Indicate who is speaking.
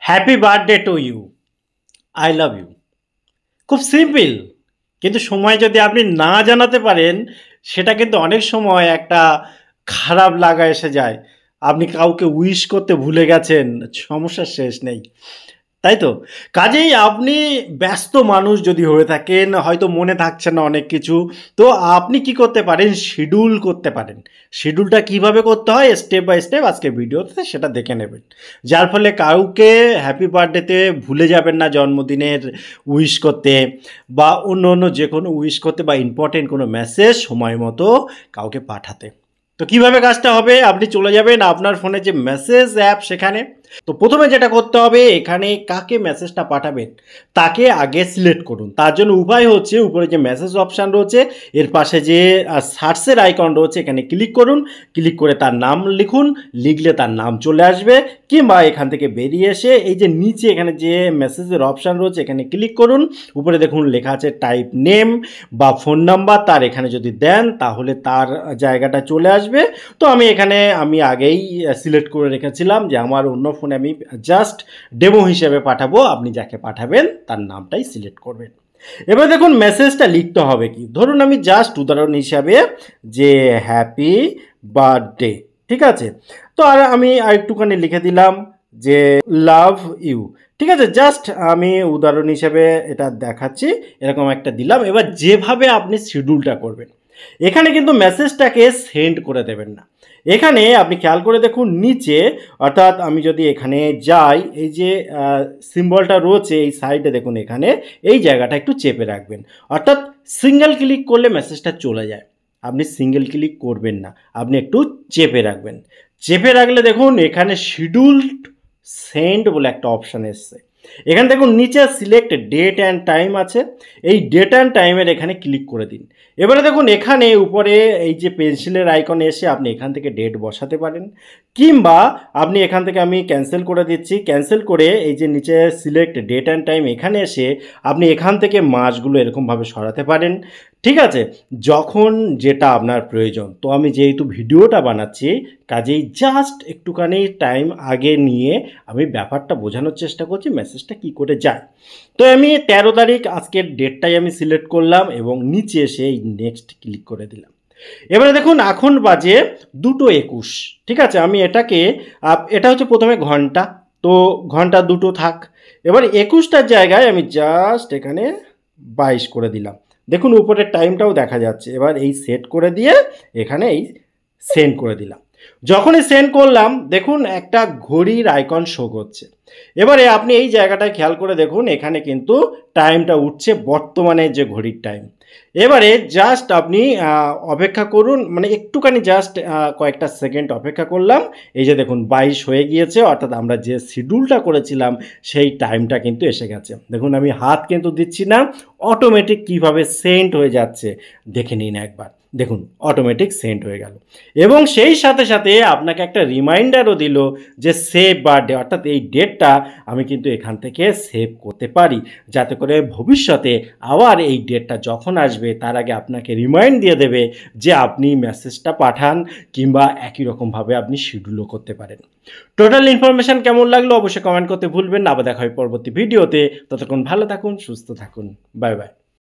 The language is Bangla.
Speaker 1: Happy birthday to you, I love you. খুব সিম্পল, কিন্তু সময় যদি আপনি না জানাতে পারেন, সেটা কিন্তু অনেক সময় একটা খারাপ লাগা এসে যায়। আপনি কাউকে উইশ করতে ভুলে গেছেন, সমস্যার শেষ নেই, তাই তো? কাজেই আপনি ব্যস্ত মানুষ যদি হয়ে থাকেন, হয়তো মনে থাকছে না অনেক কিছু, তো আপনি কি করতে পারেন, শিডিউল করতে পারেন। শিডিউলটা কিভাবে করতে হয় স্টেপ বাই স্টেপ আজকে ভিডিওতে সেটা দেখে নেবেন, যার ফলে কাউকে হ্যাপি বার্থডেতে ভুলে যাবেন না জন্মদিনের উইশ করতে, বা অন্য অন্য যে কোনো উইশ করতে, বা ইম্পর্টেন্ট কোনো মেসেজ সময় মতো কাউকে পাঠাতে। তো কিভাবে কাজটা হবে, আপনি চলে যাবেন আপনার ফোনে যে মেসেজ অ্যাপ সেখানে। তো প্রথমে যেটা করতে হবে, এখানে কাকে মেসেজটা পাঠাবেন তাকে আগে সিলেক্ট করুন। তার জন্য উপায় হচ্ছে, উপরে যে মেসেজ অপশান রয়েছে এর পাশে যে সার্চের আইকন রয়েছে এখানে ক্লিক করুন। ক্লিক করে তার নাম লিখুন, লিখলে তার নাম চলে আসবে। কিংবা এখান থেকে বেরিয়ে এসে এই যে নিচে এখানে যে মেসেজের অপশান রয়েছে এখানে ক্লিক করুন। উপরে দেখুন লেখা আছে টাইপ নেম বা ফোন নাম্বার, তার এখানে যদি দেন তাহলে তার জায়গাটা চলে আসবে। তো আমি আগেই সিলেক্ট করে রেখেছিলাম যে আমার অন্য ফোনে আমি জাস্ট ডেমো হিসেবে পাঠাবো। আপনি যাকে পাঠাবেন তার নামটাই সিলেক্ট করবেন। এবার দেখুন মেসেজটা লিখতে হবে কি, ধরুন আমি জাস্ট উদাহরণ হিসাবে যে হ্যাপি বার্থডে, ঠিক আছে। তো আর আমি আরেকটুখানি লিখে দিলাম যে লাভ ইউ, ঠিক আছে। জাস্ট আমি উদাহরণ হিসাবে এটা দেখাচ্ছি, এরকম একটা দিলাম। এবার যেভাবে আপনি শিডিউলটা করবেন, এখানে কিন্তু মেসেজটাকে সেন্ড করে দেবেন না। এখানে আপনি খেয়াল করে দেখুন নিচে, অর্থাৎ আমি যদি এখানে যাই, এই যে সিম্বলটা রয়েছে এই সাইডে দেখুন, এখানে এই জায়গাটা একটু চেপে রাখবেন। অর্থাৎ সিঙ্গেল ক্লিক করলে মেসেজটা চলে যায়, আপনি সিঙ্গেল ক্লিক করবেন না, আপনি একটু চেপে রাখবেন। চেপে রাখলে দেখুন এখানে শিডিউলড সেন্ড বলে একটা অপশান এসছে। এখানে দেখুন নিচে সিলেক্ট ডেট অ্যান্ড টাইম আছে, এই ডেট অ্যান্ড টাইমের এখানে ক্লিক করে দিন। এবারে দেখুন এখানে উপরে এই যে পেন্সিলের আইকনে এসে আপনি এখান থেকে ডেট বসাতে পারেন, কিংবা আপনি এখান থেকে, আমি ক্যান্সেল করে দিচ্ছি, ক্যান্সেল করে এই যে নিচে সিলেক্ট ডেট অ্যান্ড টাইম এখানে এসে আপনি এখান থেকে মাসগুলো এরকমভাবে সরাতে পারেন, ঠিক আছে, যখন যেটা আপনার প্রয়োজন। তো আমি যেহেতু ভিডিওটা বানাচ্ছি, কাজেই জাস্ট একটুখানি টাইম আগে নিয়ে আমি ব্যাপারটা বোঝানোর চেষ্টা করছি মেসেজটা কি করে যায়। তো আমি 13 তারিখ আজকের ডেটটাই আমি সিলেক্ট করলাম এবং নিচে এসে এই নেক্সট ক্লিক করে দিলাম। এবারে দেখুন এখন বাজে 2:21, ঠিক আছে। আমি এটাকে এটা হচ্ছে প্রথমে ঘন্টা, তো ঘন্টা 2 থাক। এবার 21টার জায়গায় আমি জাস্ট এখানে 22 করে দিলাম। দেখুন উপরের টাইমটাও দেখা যাচ্ছে। এবার এই সেট করে দিয়ে এখানে এই সেন্ড করে দিলাম। যখনই সেন্ড করলাম দেখুন একটা ঘড়ির আইকন শো করছে। এবারে আপনি এই জায়গাটায় খেয়াল করে দেখুন, এখানে কিন্তু টাইমটা উঠছে, বর্তমানে যে ঘড়ির টাইম। এবারে জাস্ট আপনি অপেক্ষা করুন, মানে একটুখানি জাস্ট কয়েকটা সেকেন্ড অপেক্ষা করলাম। এই যে দেখুন 22 হয়ে গিয়েছে, অর্থাৎ আমরা যে শিডিউলটা করেছিলাম সেই টাইমটা কিন্তু এসে গেছে। দেখুন আমি হাত কিন্তু দিচ্ছি না, অটোমেটিক কিভাবে সেন্ড হয়ে যাচ্ছে দেখে নিন একবার। দেখুন অটোমেটিক সেন্ড হয়ে গেল, এবং সেই সাথে সাথে আপনাকে একটা রিমাইন্ডারও দিল যে সেভ বার্থডে, অর্থাৎ এই ডেটটা আমি কিন্তু এখান থেকে সেভ করতে পারি, যাতে করে ভবিষ্যতে আবার এই ডেটটা যখন আসবে তার আগে আপনাকে রিমাইন্ড দিয়ে দেবে যে আপনি মেসেজটা পাঠান, কিংবা একই রকমভাবে আপনি শিডিউলও করতে পারেন। টোটাল ইনফরমেশান কেমন লাগলো অবশ্যই কমেন্ট করতে ভুলবেন না। আবার দেখা হয় পরবর্তী ভিডিওতে, ততক্ষণ ভালো থাকুন, সুস্থ থাকুন, বাই বাই।